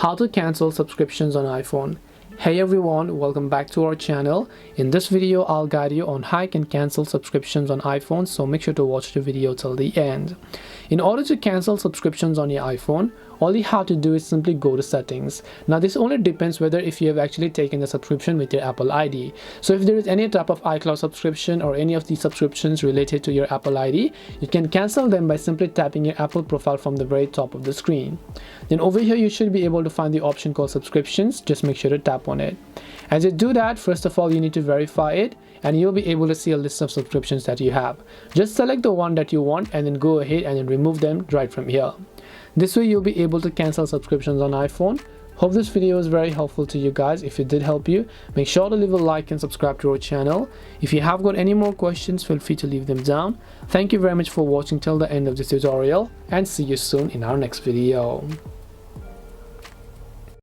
How to cancel subscriptions on iPhone. Hey everyone, welcome back to our channel. In this video, I'll guide you on how you can cancel subscriptions on iPhone, so make sure to watch the video till the end. In order to cancel subscriptions on your iPhone, all you have to do is simply go to settings. Now this only depends whether if you have actually taken the subscription with your Apple ID. So if there is any type of iCloud subscription or any of the subscriptions related to your Apple ID, you can cancel them by simply tapping your Apple profile from the very top of the screen. Then over here you should be able to find the option called subscriptions. Just make sure to tap on it. As you do that, first of all you need to verify it, and you'll be able to see a list of subscriptions that you have. Just select the one that you want and then go ahead and then remove them right from here. This way you'll be able to cancel subscriptions on iPhone. Hope this video is very helpful to you guys. If it did help you, make sure to leave a like and subscribe to our channel. If you have got any more questions, feel free to leave them down. Thank you very much for watching till the end of this tutorial, and see you soon in our next video.